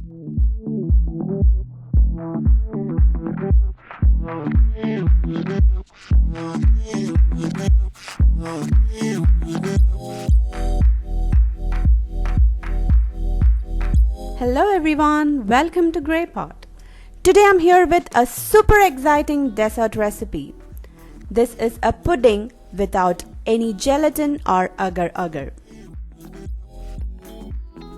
Hello everyone, welcome to Grey Pot. Today I'm here with a super exciting dessert recipe. This is a pudding without any gelatin or agar-agar.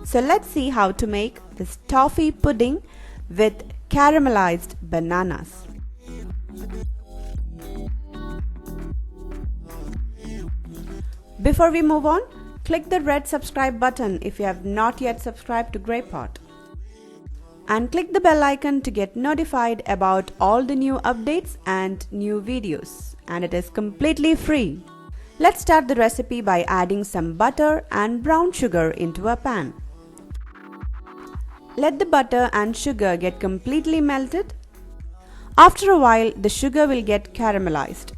So let's see how to make this toffee pudding with caramelized bananas. Before we move on, click the red subscribe button if you have not yet subscribed to Grey Pot. And click the bell icon to get notified about all the new updates and new videos. And it is completely free. Let's start the recipe by adding some butter and brown sugar into a pan. Let the butter and sugar get completely melted. After a while, the sugar will get caramelized.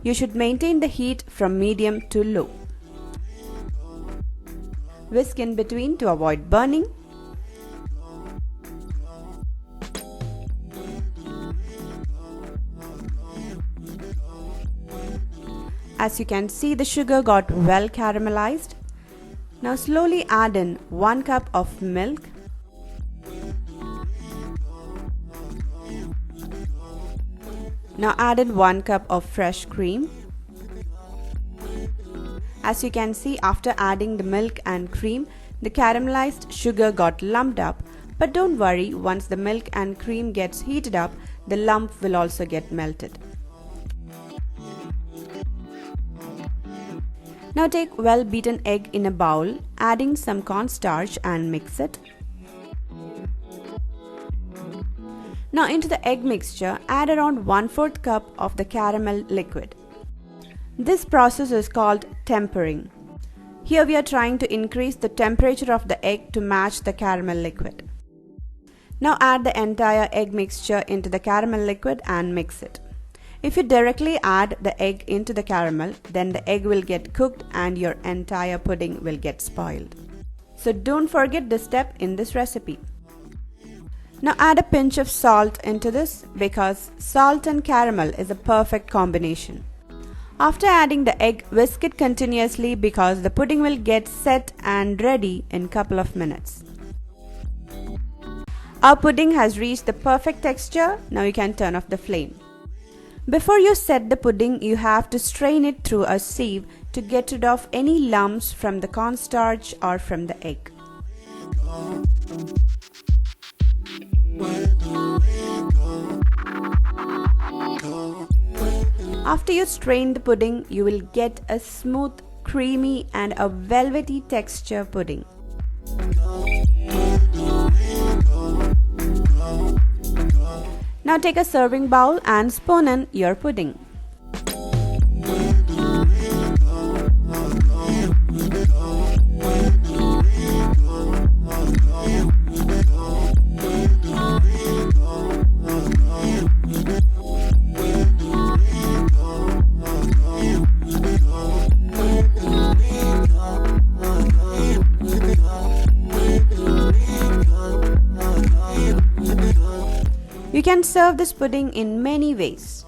You should maintain the heat from medium to low. Whisk in between to avoid burning. As you can see, the sugar got well caramelized. Now slowly add in 1 cup of milk. Now add in 1 cup of fresh cream. As you can see, after adding the milk and cream, the caramelized sugar got lumped up. But don't worry, once the milk and cream gets heated up, the lump will also get melted. Now take well beaten egg in a bowl, adding some cornstarch and mix it. Now into the egg mixture, add around 1/4 cup of the caramel liquid. This process is called tempering. Here we are trying to increase the temperature of the egg to match the caramel liquid. Now add the entire egg mixture into the caramel liquid and mix it. If you directly add the egg into the caramel, then the egg will get cooked and your entire pudding will get spoiled. So don't forget this step in this recipe. Now add a pinch of salt into this because salt and caramel is a perfect combination. After adding the egg, whisk it continuously because the pudding will get set and ready in a couple of minutes. Our pudding has reached the perfect texture. Now you can turn off the flame. Before you set the pudding, you have to strain it through a sieve to get rid of any lumps from the cornstarch or from the egg. After you strain the pudding, you will get a smooth, creamy and a velvety texture pudding. Now take a serving bowl and spoon in your pudding. You can serve this pudding in many ways.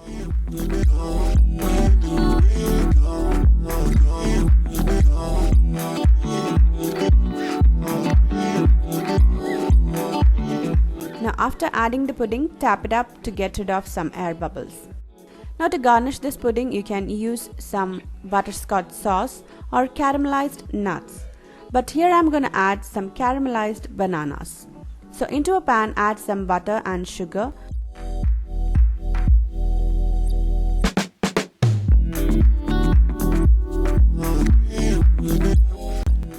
Now after adding the pudding, tap it up to get rid of some air bubbles. Now to garnish this pudding, you can use some butterscotch sauce or caramelized nuts. But here I'm going to add some caramelized bananas. So into a pan, add some butter and sugar.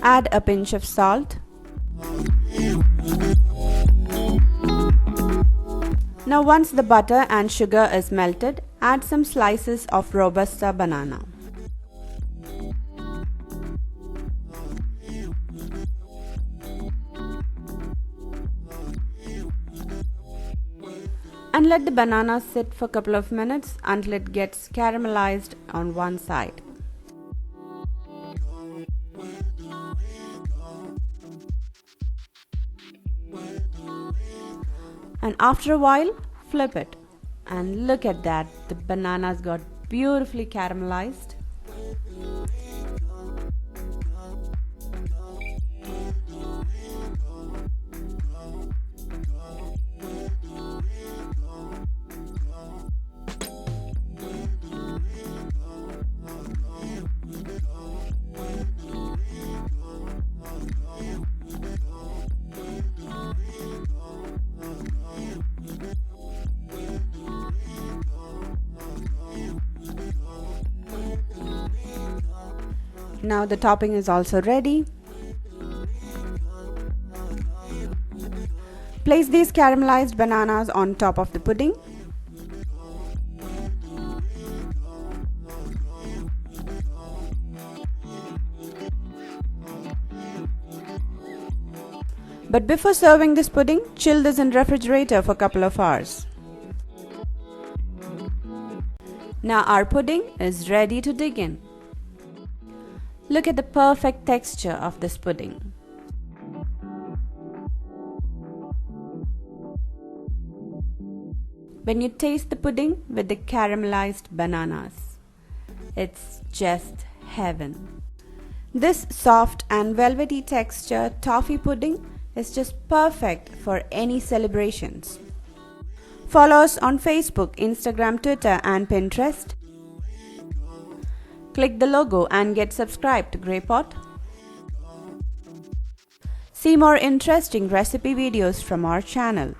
Add a pinch of salt. Now once the butter and sugar is melted, add some slices of Robusta banana. And let the banana sit for a couple of minutes until it gets caramelized on one side. And after a while, flip it. And look at that, the bananas got beautifully caramelized. Now the topping is also ready. Place these caramelized bananas on top of the pudding. But before serving this pudding, chill this in refrigerator for a couple of hours. Now our pudding is ready to dig in. Look at the perfect texture of this pudding. When you taste the pudding with the caramelized bananas, it's just heaven. This soft and velvety texture toffee pudding is just perfect for any celebrations. Follow us on Facebook, Instagram, Twitter and Pinterest. Click the logo and get subscribed to Greypot. See more interesting recipe videos from our channel.